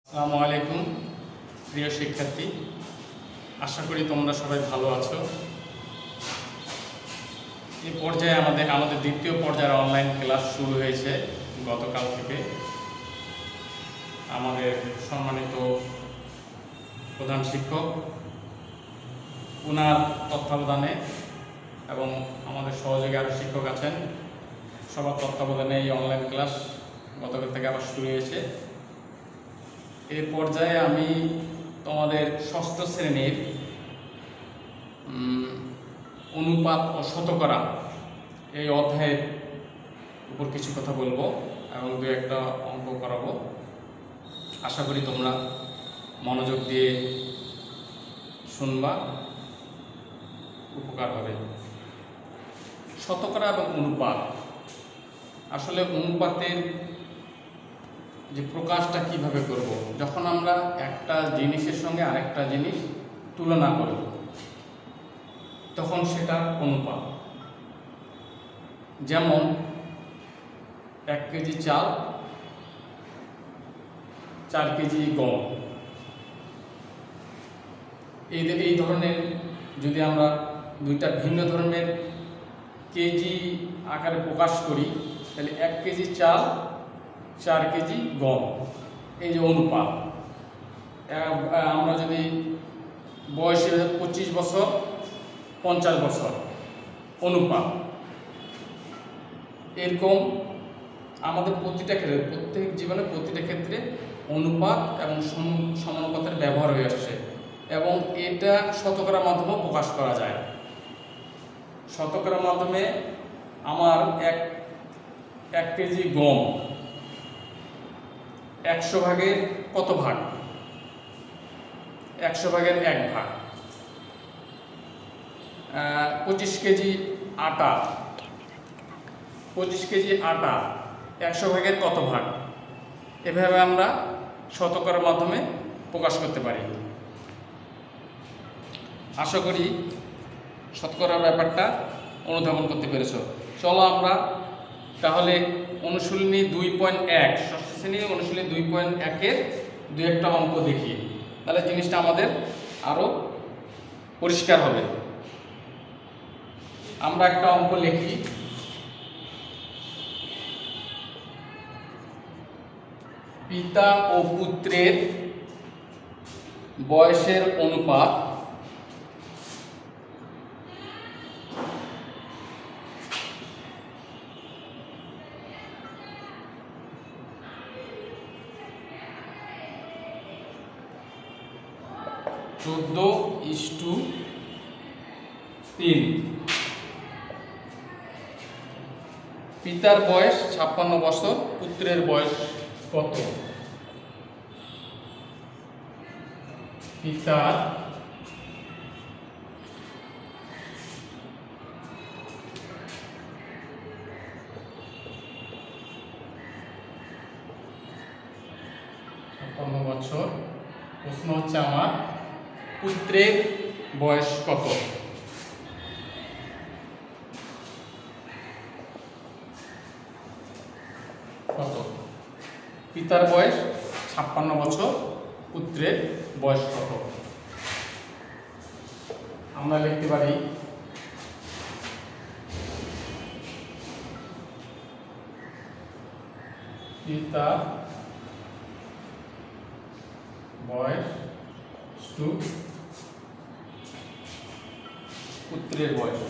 আসসালামু আলাইকুম প্রিয় শিক্ষার্থী, আশা করি তোমরা সবাই ভালো আছো। এই পর্যায়ে আমাদের দ্বিতীয় পর্যায়ের অনলাইন ক্লাস শুরু হয়েছে গতকাল থেকে। আমাদের সম্মানিত প্রধান শিক্ষক ওনার তত্ত্বাবধানে এবং আমাদের সহযোগী আরও শিক্ষক আছেন, সবার তত্ত্বাবধানে এই অনলাইন ক্লাস গতকাল থেকে আবার শুরু হয়েছে। এই পর্যায়ে আমি তোমাদের ষষ্ঠ শ্রেণীর অনুপাত ও শতকরা এই অধ্যায়ের উপর কিছু কথা বলবো এবং দু একটা অঙ্ক করাবো। আশা করি তোমরা মনোযোগ দিয়ে শুনবা, উপকার হবে। শতকরা এবং অনুপাত, আসলে অনুপাতের যে প্রকাশটা কিভাবে করব, যখন আমরা একটা জিনিসের সঙ্গে আরেকটা জিনিস তুলনা করব তখন সেটা অনুপাত। যেমন 1 কেজি চাল 4 কেজি গম, এই ধরনের যদি আমরা দুইটা ভিন্ন ধরনের কেজি আকারে প্রকাশ করি তাহলে 1 কেজি চাল 4 কেজি গম, এই যে অনুপাত। আমরা যদি বয়সে 25 বছর 50 বছর অনুপাত, এরকম আমাদের প্রত্যেক জীবনে প্রতিটা ক্ষেত্রে অনুপাত এবং সমানুপাতের ব্যবহার হয়ে আসছে এবং এটা শতকরার মাধ্যমেও প্রকাশ করা যায়। শতকরার মাধ্যমে আমার এক কেজি গম 100 ভাগের কত ভাগ? 100 ভাগের 1 ভাগ। 25 কেজি আটা 100 ভাগের কত ভাগ? এভাবে আমরা শতকরার মাধ্যমে প্রকাশ করতে পারি। আশা করি শতকরার ব্যাপারটা অনুধাবন করতে পেরেছ। চলো আমরা তাহলে অনুশীলনী 2.1 ষষ্ঠ শ্রেণী অনুশীলনী 2.1-এর দু একটা অঙ্ক দেখি, তাহলে জিনিসটা আমাদের আরো পরিষ্কার হবে। আমরা একটা অঙ্ক লিখি। পিতা ও পুত্রের বয়সের অনুপাত 14:3। পিতার বয়স 56 বছর, পুত্রের বয়স কত? পিতার বছর। প্রশ্ন হচ্ছে আমার পুত্রের বয়স কত? পিতার বয়স 56 বছর, পুত্রের বয়স কত? আমরা লিখতে পারি পিতার বয়স টু পুত্রের বয়স।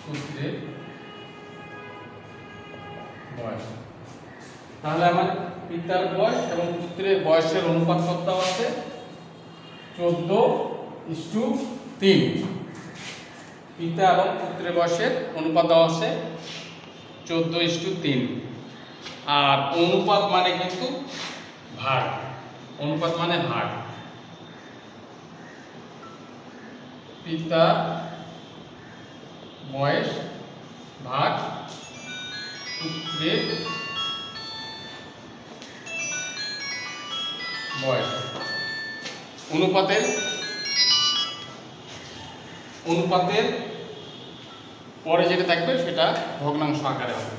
পুত্রের বয়স, তাহলে আমার পিতার বয়স এবং পুত্রের বয়সের অনুপাত কত আছে? 14:3। পিতা এবং পুত্রের বয়সের অনুপাত দেওয়া আছে 14:3। আর অনুপাত মানে কিন্তু ভাগ, অনুপাত মানে ভাগ। পিতা বয়স ভাগ পুত্রের বয়স। অনুপাতের পরে যেটা থাকবে সেটা ভগ্নাংশ আকারে হবে।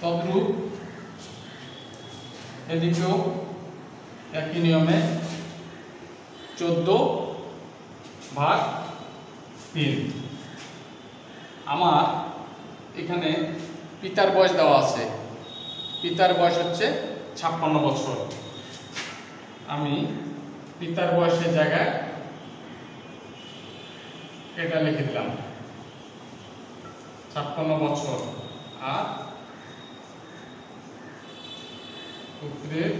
তদ্রূপ এদিকেও একই নিয়মে 14/3। আমার এখানে পিতার বয়স দেওয়া আছে, পিতার বয়স হচ্ছে 56 বছর। আমি পিতার বয়সের জায়গায় এটা লিখে দিলাম 56 বছর। আর পুত্রের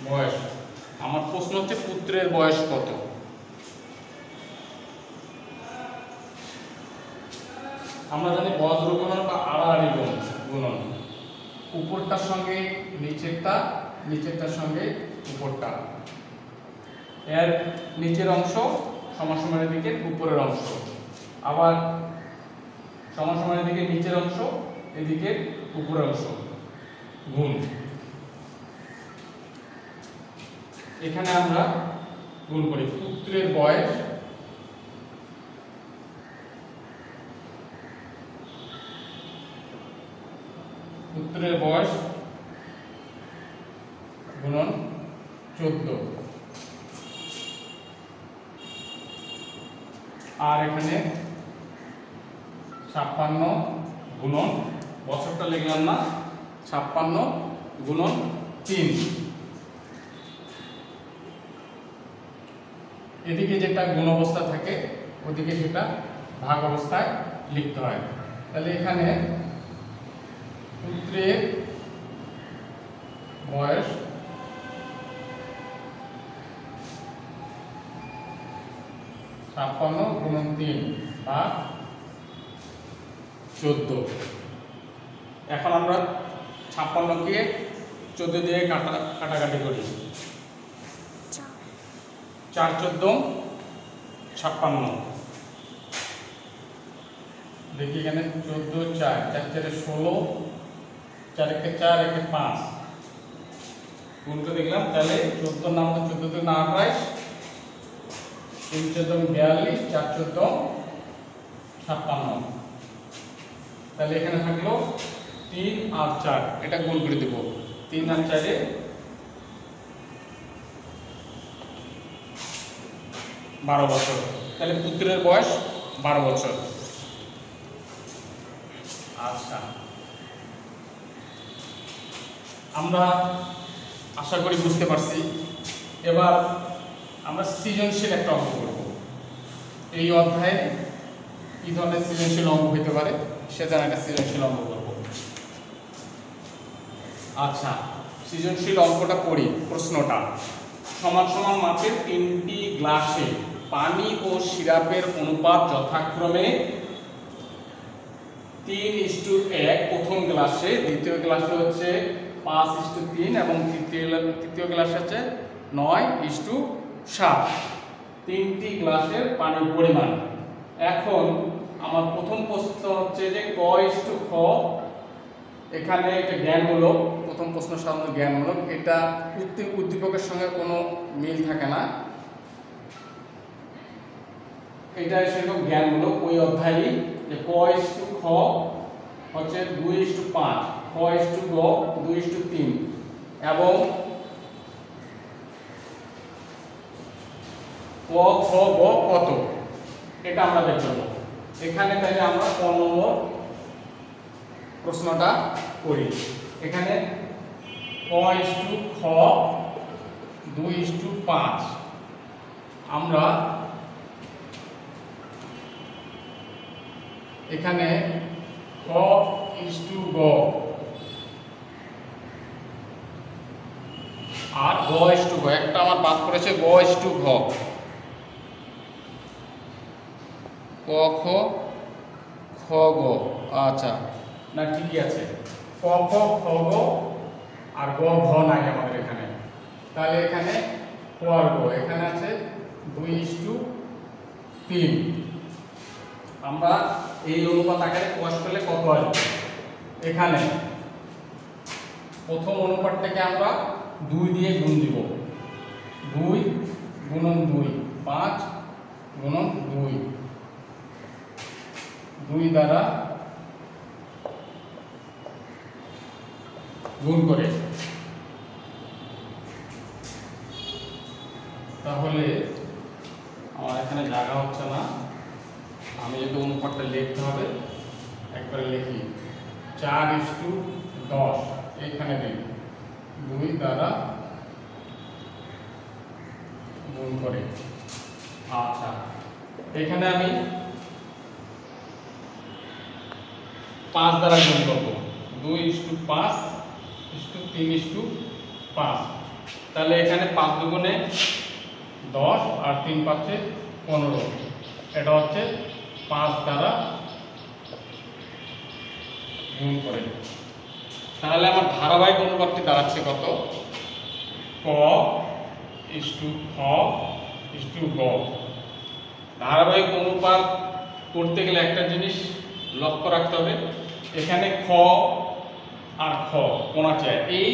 বয়স, আমার প্রশ্ন হচ্ছে পুত্রের বয়স কত? আমরা জানি বজ্র গুণন বা আড়াআড়ি গুণন, উপরটার সঙ্গে নিচেরটা, নিচেরটার সঙ্গে উপরটা, এর নিচের অংশ সমসমের দিকে উপরের অংশ, আবার সমসমের দিকে নিচের অংশ এদিকে উপরের অংশ গুণ। এখানে আমরা গুণ করি পুত্রের বয়স গুণন 14, আর এখানে 56 গুণন, বছরটা লিখলাম না, 56 গুণন 3। এদিকে যেটা গুণ অবস্থা থাকে ওদিকে সেটা ভাগ অবস্থায় লিখতে হয়। তাহলে এখানে পুত্রের বয়স 56 গুণন 3 বা 14। এখন আমরা 56কে 14 দিয়ে কাটাকাটি করি। 4 14 56। দেখি এখানে 14 4 4 4 16, 4 1 4 1 5 গুণটা দেখলাম। তাহলে 14 নাম 14 2 28, 3 14 42, 4 14 56। তাহলে এখানে থাকলো 3 আর 4, এটা গুণ করে দেব। 3 আর 4 এ 12 বছর। তাহলে পুত্রের বয়স 12 বছর। আচ্ছা, আমরা আশা করি বুঝতে পারছি। এবার আমরা সৃজনশীল একটা অঙ্ক করব। এই অধ্যায়ে কি ধরনের সৃজনশীল অঙ্ক হতে পারে সেটা একটা সৃজনশীল অঙ্ক করব। আচ্ছা, সৃজনশীল অঙ্কটা পড়ি। প্রশ্নটা, সমান সমান মাপের 3টি গ্লাসে পানি ও সিরাপের অনুপাত যথাক্রমে 3:1 প্রথম গ্লাসে, দ্বিতীয় গ্লাসে হচ্ছে 5:3 এবং তৃতীয় গ্লাসে হচ্ছে 9:7। 3টি গ্লাসের পানির পরিমাণ। এখন আমার প্রথম প্রশ্ন হচ্ছে যে ক ইস্টু খ, এখানে একটা জ্ঞানমূলক, প্রথম প্রশ্ন সাধারণত জ্ঞানমূলক, এটা উদ্দীপকের সঙ্গে কোনো মিল থাকে না, এটা সেরকম জ্ঞানমূলক। ওই অধ্যায়ে যে ক ইস্টু খ হচ্ছে 2:5, খ ইস্টু গ 2:3 এবং ক খ গ কত, এটা আমরা বের করব। এখানে তাহলে আমরা ক নম্বর প্রশ্নটা করি। এখানে ক ইস্টু খ 2:5, আমরা এখানে খ ইস্টু গ আর গ ইস্টু ঘ, একটা আমার বাদ পড়েছে গ ইস্টু ঘ, ক খ খ গ। আচ্ছা, না ঠিকই আছে, ক খ খ গ আর গ ঘ নাই আমাদের এখানে। তাহলে এখানে ক আর গ এখানে আছে 2:3। আমরা এই অনুপাত আকারে প্রকাশ করলে কত আসবে? এখানে প্রথম অনুপাতটাকে আমরা 2 দিয়ে গুণ দিব। 2 গুণন 2, 5 গুণন 2, 2 দ্বারা গুণ করে, তাহলে আমার এখানে জায়গা হচ্ছে না, আমি যদি অনুপাতটা লিখতে হবে একবারে লিখি 4:10 এখানে দিই 2 দ্বারা গুণ করে। আচ্ছা, এখানে আমি 5 দ্বারা গুণ করব, 2:5:3:5, তাহলে এখানে 5 দুগুণে 10 আর 3 পাচ্ছে 15, এটা হচ্ছে 5 দ্বারা গুণ করে। তাহলে আমার ধারাবাহিক অনুপাতটি দাঁড়াচ্ছে কত? ক ইস্টু খ ইস্টু গ। ধারাবাহিক অনুপাত করতে গেলে একটা জিনিস লক্ষ্য রাখতে হবে, এখানে খ আর খ কোনা চাই। এই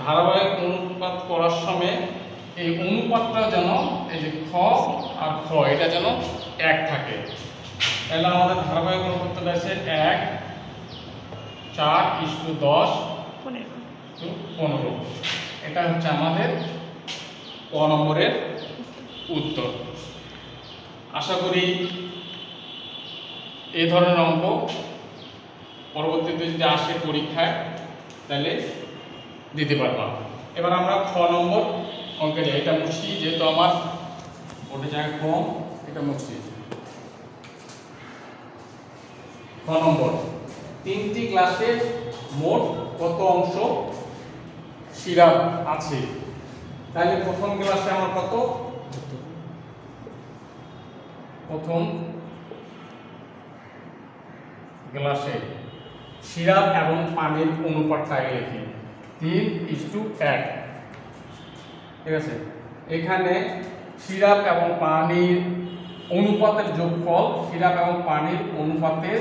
ধারাবাহিক অনুপাত করার সময় এই অনুপাতটা যেন এই যে খ আর খ এটা যেন এক থাকে। তাহলে আমাদের ধারাবাহিক অনুপাতটা আছে 1 4:10 15। এটা হচ্ছে আমাদের ক নম্বরের উত্তর। আশা করি এই ধরনের অঙ্ক পরবর্তীতে যদি আসে পরীক্ষায় তাহলে দিতে পারবা। এবার আমরা খ নম্বর অঙ্কে যাই। এটা মুছি, যেহেতু আমার ওটা জায়গা কম, এটা মুছি। খ নম্বর, 3টি গ্লাসে মোট কত অংশ সিরাপ আছে? তাহলে প্রথম গ্লাসে আমার কত? প্রথম গ্লাসে সিরাপ এবং পানির অনুপাতটা লিখি 3:1। ঠিক আছে, এখানে সিরাপ এবং পানির অনুপাতের যোগফল, সিরাপ এবং পানির অনুপাতের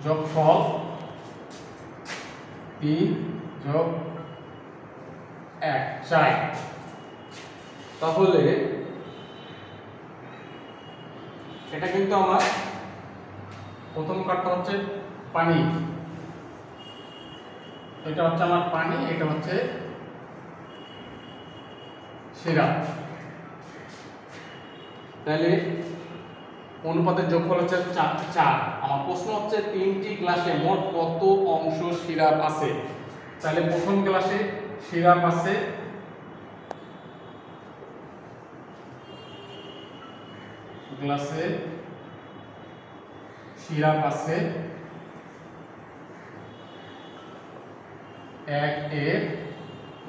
যোগফল 3+1 4। তাহলে এটা কিন্তু আমার প্রথম কার্ডটা হচ্ছে পানি, এটা হচ্ছে আমার পানি, এটা হচ্ছে সিরাপ। তাহলে অনুপাতের যোগফল হচ্ছে 4। আমার প্রশ্ন হচ্ছে 3টি গ্লাসে মোট কত অংশ সিরাপ আছে? তাহলে প্রথম গ্লাসে সিরাপ আছে গ্লাসে সিরাপ আছে 1 এর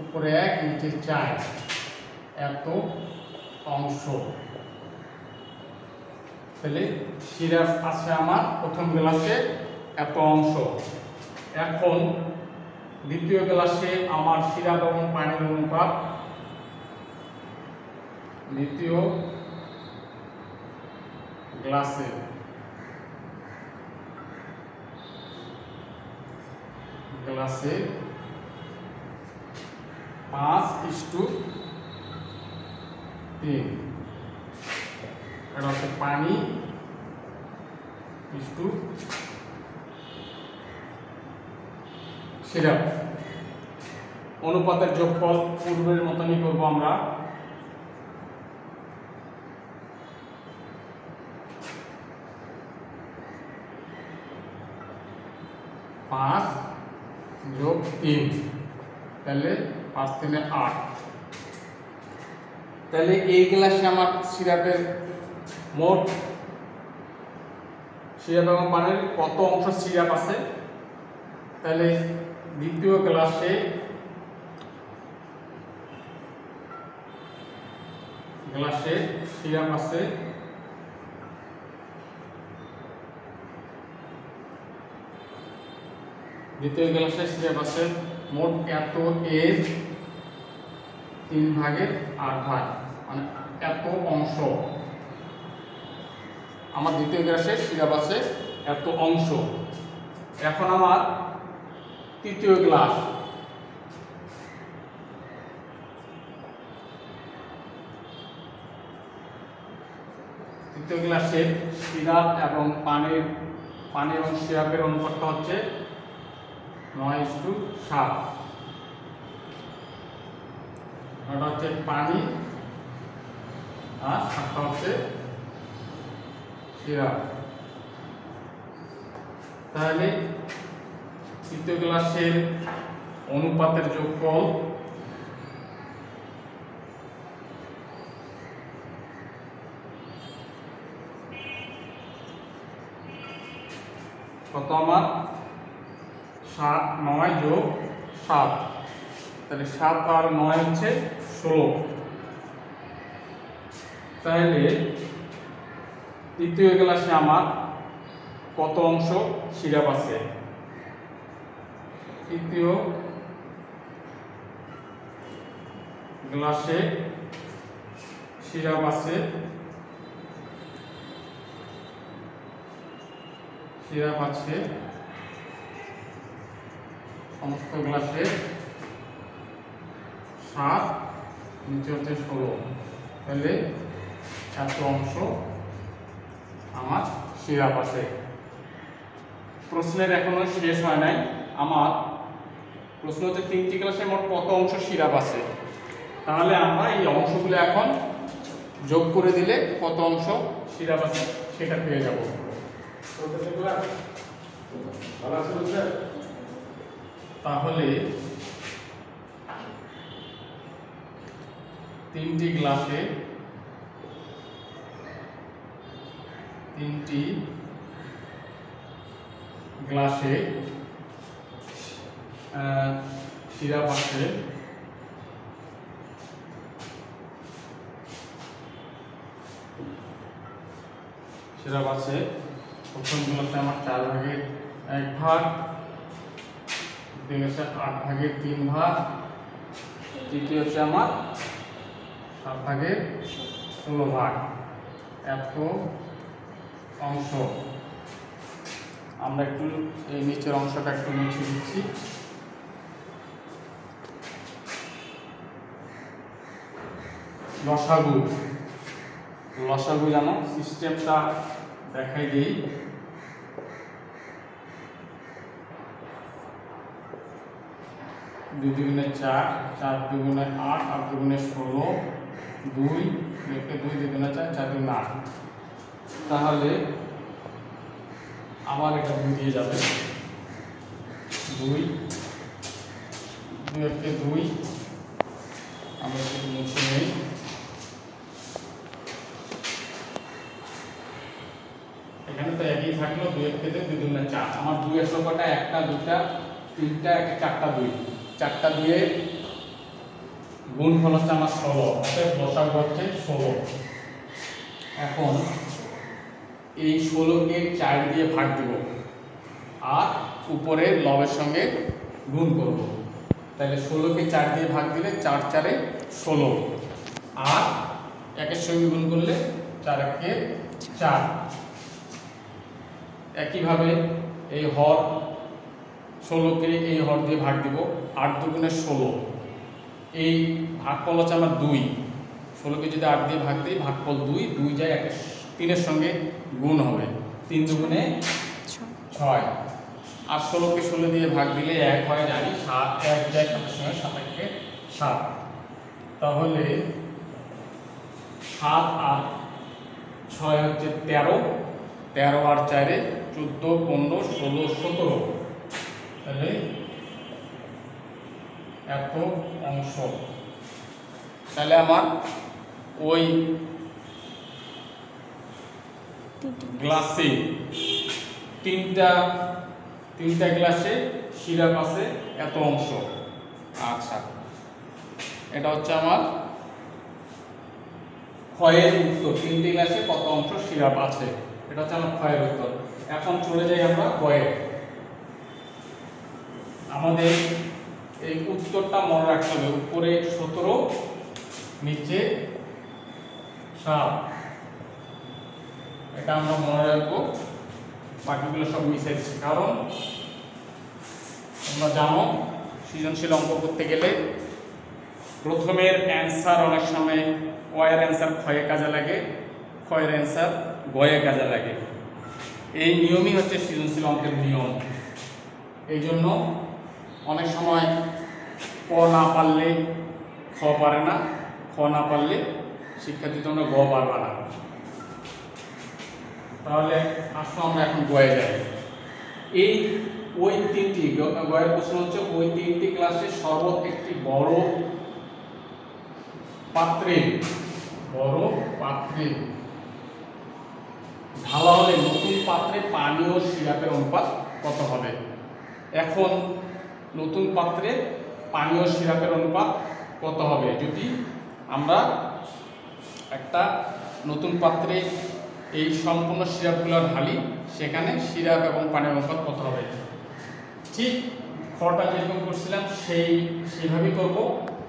উপরে 1 নিচে 4 এত অংশ। তাহলে সিরাপ আছে আমার প্রথম গ্লাসে এত অংশ। এখন দ্বিতীয় গ্লাসে আমার সিরাপ এবং পানির অনুপাত, দ্বিতীয় গ্লাসে গ্লাসে 5:3, এটা হচ্ছে পানি ইস্টু সিরাপ। অনুপাতের যোগফল পূর্বের মতনই করব আমরা। 5+3, তাহলে 5×3 8। তাহলে এই গ্লাসে আমার সিরাপের মোট সিরাপ এবং পানির কত অংশ সিরাপ আছে? তাহলে দ্বিতীয় গ্লাসে সিরাপ আছে মোট এত এর 3/8, মানে এত অংশ। আমার দ্বিতীয় গ্লাসে সিরাপ আছে এত অংশ। এখন আমার তৃতীয় গ্লাস, তৃতীয় গ্লাসের সিরাপ এবং পানি এবং সিরাপের অনুপাতটা হচ্ছে 9:7। এটা হচ্ছে পানি আর 7টা হচ্ছে সিরাপ। তাহলে তৃতীয় গ্লাসের অনুপাতের যোগফল কত আমার 7, 9 যোগ 7, তাহলে 7 আর 9 হচ্ছে 16। তাহলে তৃতীয় গ্লাসে আমার কত অংশ সিরাপ আছে? তৃতীয় গ্লাসে সিরাপ আছে সমস্ত গ্লাসে 7, নিচে হচ্ছে 16। তাহলে এত অংশ আমার সিরাপ আছে। প্রশ্নের এখনো শেষ হয় নাই। আমার প্রশ্ন হচ্ছে 3টি গ্লাসে মোট কত অংশ সিরাপ আছে। তাহলে আমরা এই অংশগুলো এখন যোগ করে দিলে কত অংশ সিরাপ আছে সেটা পেয়ে যাব। তাহলে 3টি গ্লাসে 3টি গ্লাসে সিরাপ আছে প্রথম গ্লাসে আমার 4 ভাগের 1 ভাগ, দ্বিতীয় গ্লাসে 8 ভাগের 3 ভাগ, তৃতীয় হচ্ছে আমার 7 ভাগের 16 ভাগ। এত অংশ আমরা একটু এই নিচের অংশটা একটু মুছে দিচ্ছি। লসাগু জানো সিস্টেমটা দেখাই দিই। 2 দুগুণে 4, 4 দুগুণে 8, 8 দুগুণে 16, 2 দুগুণে 4, 4 দুগুণে 8। তাহলে আবার এটা 2 দিয়ে যাবে, 2 আমরা একটু মুছে নেই। এখানে তো একই থাকলো, 2 দুগুণে 4। আমার 2 এর সংখ্যাটা 1টা 2টা 3টা 4টা 2, 4টা 2 এর গুণফল হচ্ছে আমার 16, অর্থাৎ লসাগু হচ্ছে 16। এখন এই 16কে 4 দিয়ে ভাগ দেব আর উপরে লবের সঙ্গে গুণ করব। তাহলে 16কে 4 দিয়ে ভাগ দিলে 4 4 এ 16, আর 1 এর সঙ্গে গুণ করলে 4 1 এ 4। একইভাবে এই হর 16কে এই হর দিয়ে ভাগ দিব, 8 দুগুণে 16। এই ভাগফল হচ্ছে আমার 2, 16কে যদি 8 দিয়ে ভাগ দিই ভাগফল 2, 2 যায় 3 এর সঙ্গে গুণ হবে, 3 দুগুণে 6। আর 16কে 16 দিয়ে ভাগ দিলে 1 হয়, জানি 7, 1 যায় 7 এর সঙ্গে, 7 1 7। তাহলে 7 আর 6 হচ্ছে 13, 13 আর 4 এ 14, 15, 16, 17। তাহলে এত অংশ। তাহলে আমার ওই গ্লাসে তিনটা গ্লাসে সিরাপ আছে এত অংশ। আচ্ছা, এটা হচ্ছে আমার ক্ষয়ের উত্তর। 3টি গ্লাসে কত অংশ সিরাপ আছে, এটা হচ্ছে আমার ক্ষয়ের উত্তর। এখন চলে যাই আমরা ক্ষয়ের। আমাদের এই উত্তরটা মনে রাখতে হবে, উপরে 17, নিচে 7। এটা আমরা মনে রাখবো, বাকিগুলো সব মিশে দিচ্ছি। কারণ তোমরা জানো সৃজনশীল অঙ্ক করতে গেলে প্রথমের অ্যান্সার অনেক সময় কয়ের অ্যান্সার ক্ষয়ে কাজে লাগে, ক্ষয়ের অ্যান্সার গয়ে কাজে লাগে। এই নিয়মই হচ্ছে সৃজনশীল অঙ্কের নিয়ম। এই জন্য অনেক সময় ক না পারলে খ পারে না, খ না পারলে শিক্ষার্থী তোমরা গ পারবা না। তাহলে আসো আমরা এখন গয়ে যাই। এই ওই তিনটি গয়ের প্রশ্ন হচ্ছে ওই তিনটি ক্লাসে সর্বত একটি বড় পাত্রে ঢালা হলে নতুন পাত্রে পানি ও সিরাপের অনুপাত কত হবে? এখন নতুন পাত্রে পানি ও সিরাপের অনুপাত কত হবে? যদি আমরা একটা নতুন পাত্রে এই সম্পূর্ণ সিরাপগুলো ঢালি, সেখানে সিরাপ এবং পানির অনুপাত কত হবে? ঠিক খটা যেরকম করছিলাম সেইভাবেই করব।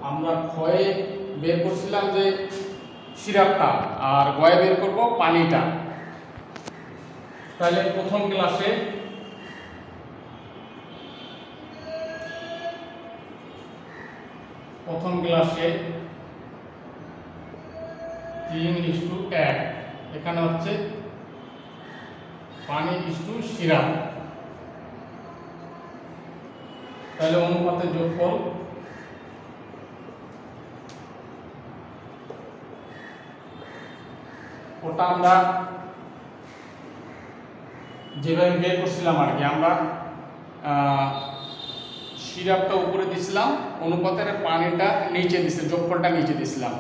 আমরা খয়ে বের করছিলাম যে সিরাপটা, আর গয়ে বের করব পানিটা। তাহলে প্রথম গ্লাসে3:1, এখানে হচ্ছে পানি ইস্টু সিরাপ। তাহলে অনুপাতের যোগফল ওটা আমরা যেভাবে বের করছিলাম আর কি, আমরা সিরাপটা উপরে দিছিলাম, অনুপাতের পানিটা নিচে দিছি, যোগফলটা নিচে দিছিলাম।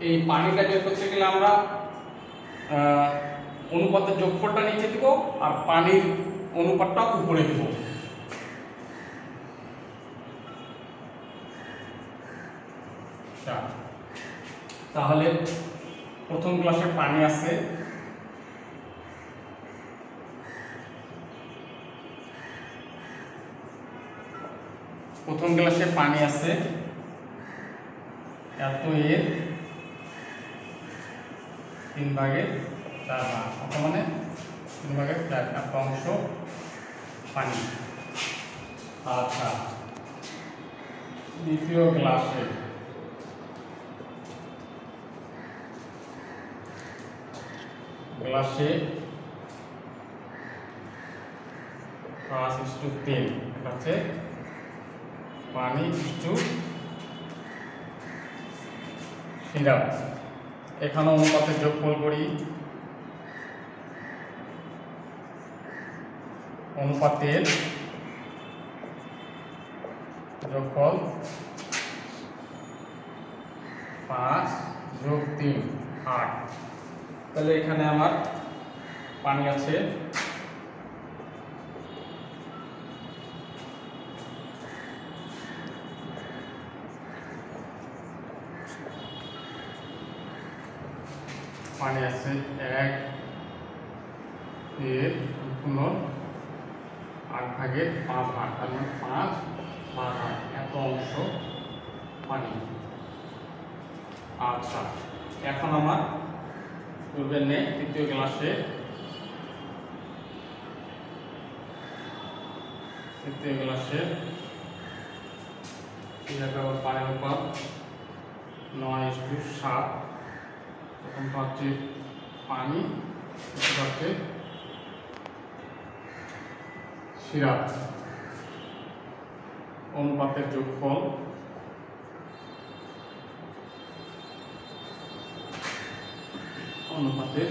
এই পানিটা বের করতে গেলে আমরা অনুপাতের যোগফলটা নিচে দিব আর পানির অনুপাতটা উপরে দিব। তাহলে প্রথম গ্লাসে পানি আছে এত এর 3/4 মানে 3/4 এত অংশ পানি। আচ্ছা, দ্বিতীয় গ্লাসে5:3, এটা হচ্ছে পানি ইস্টু সিরাপ। এখানে অনুপাতের যোগফল করি, অনুপাতের যোগফল 5 + 3 8। তাহলে এখানে আমার পানি আছে পানি আছে 1 এর 8/5 ভাগ, তার মানে 5 ভাগ এত অংশ পানি। আচ্ছা, এখন আমার পূর্বের নেই তৃতীয় গ্লাসে পানির অনুপাত 9:7। প্রথমটা হচ্ছে পানি, এটা হচ্ছে সিরাপ। অনুপাতের যোগফল অনুপাতের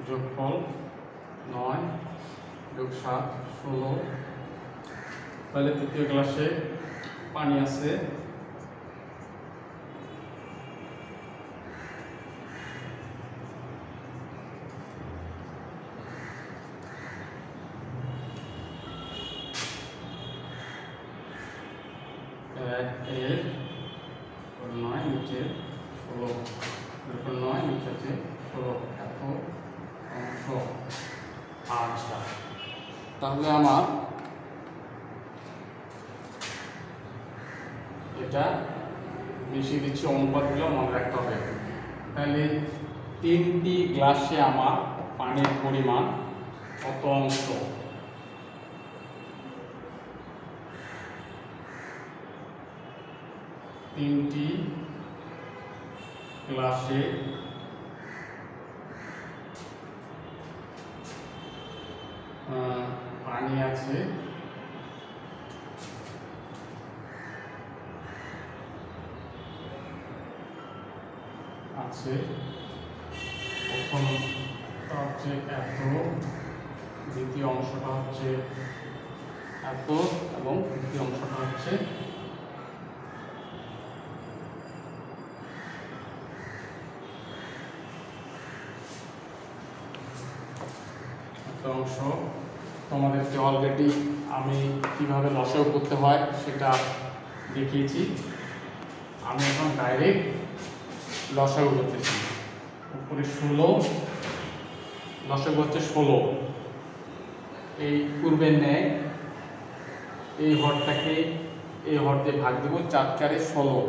যোগফল 9 + 7 16। তাহলে তৃতীয় গ্লাসে পানি আছে এর 9 নিচে 16, 9 নিচে আছে 16 এত অংশ। আচ্ছা, তাহলে আমার এটা মিশিয়ে দিচ্ছি, অনুপাতগুলো মনে রাখতে হবে। তাহলে 3টি গ্লাসে আমার পানির পরিমাণ কত অংশ? 3টি গ্লাসে পানি আছে, প্রথমটা হচ্ছে এত, দ্বিতীয় অংশটা হচ্ছে এত এবং তৃতীয় অংশটা হচ্ছে অংশ। তোমাদেরকে অলরেডি আমি কিভাবে লসাগু করতে হয় সেটা দেখিয়েছি। আমি এখন ডাইরেক্ট লসাগু করতেছি। উপরে 16, লসাগু হচ্ছে 16। এই পূর্বের ন্যায় এই হরটাকে এই হর দিয়ে ভাগ দেবো, 4 4 16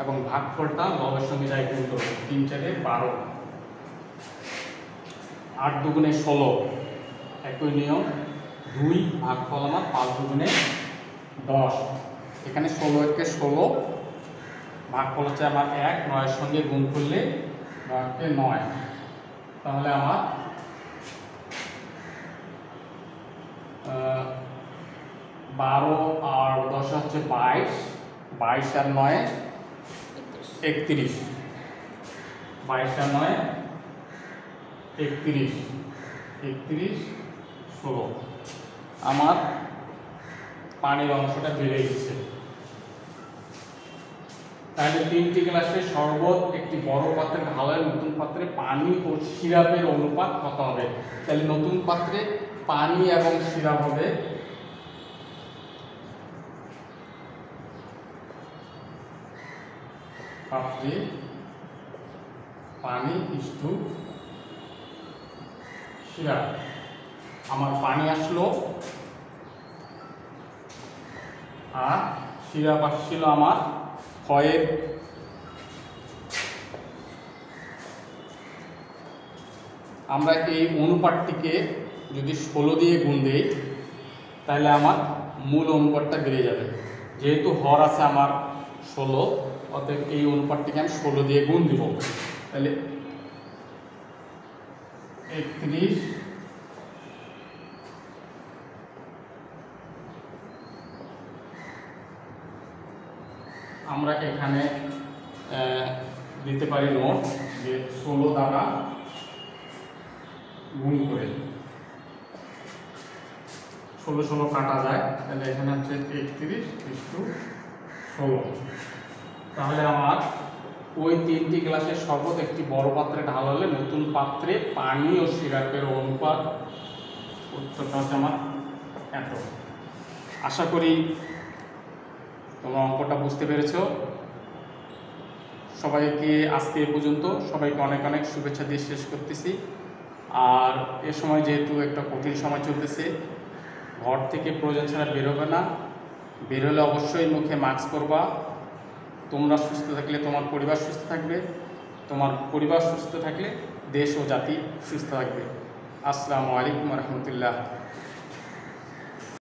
এবং ভাগফলটা লবের সঙ্গে যাই গুণ করবো, 3 4 12, 8 দুগুণে 16, একই নিয়ম 2 ভাগফল আমার 5 দুগুণে 10। এখানে 16 কে 16, ভাগফল হচ্ছে আমার 1, 9 সঙ্গে গুণ করলে 9 কে 9, তাহলে আমার 12 আর 10 হচ্ছে 22, 22 আর 9 31, 22 আর 9 31, 31 16। আমার পানির অংশটা বেড়ে গেছে। তাহলে 3টি গ্লাসের শরবত একটি বড় পাত্রে ঢালা, নতুন পাত্রে পানি ও সিরাপের অনুপাত কত হবে? তাহলে নতুন পাত্রে পানি এবং সিরাপ হবে পাত্রে পানি ইস্টু সিরাপ। আমার পানি আসলো আর সিরাপ আসছিল আমার ক্ষয়ের। আমরা এই অনুপাতটিকে যদি 16 দিয়ে গুণ দেই তাহলে আমার মূল অনুপাতটা বেড়ে যাবে। যেহেতু হর আছে আমার 16, অতএব এই অনুপাতটিকে আমি 16 দিয়ে গুণ দিব। তাহলে 31, আমরা এখানে দিতে পারি নোট যে 16 দ্বারা গুণ করে 16 16 কাটা যায়, তাহলে এখানে হচ্ছে 31 = 16। তাহলে আমার ওই 3টি গ্লাসের শরবত একটি বড় পাত্রে ঢালালে নতুন পাত্রে পানি ও সিরাপের অনুপাত, উত্তরটা হচ্ছে আমার এত। আশা করি তোমরা অঙ্কটা বুঝতে পেরেছ। সবাইকে আজকে এ পর্যন্ত, সবাইকে অনেক অনেক শুভেচ্ছা দিয়ে শেষ করতেছি। আর এ সময় যেহেতু একটা কঠিন সময় চলতেছে, ঘর থেকে প্রয়োজন ছাড়া বেরোবে না, বেরোলে অবশ্যই মুখে মাস্ক পরবা। তোমরা সুস্থ থাকলে তোমার পরিবার সুস্থ থাকবে, তোমার পরিবার সুস্থ থাকলে দেশ ও জাতি সুস্থ থাকবে। আসসালামু আলাইকুম ওয়া রাহমাতুল্লাহ।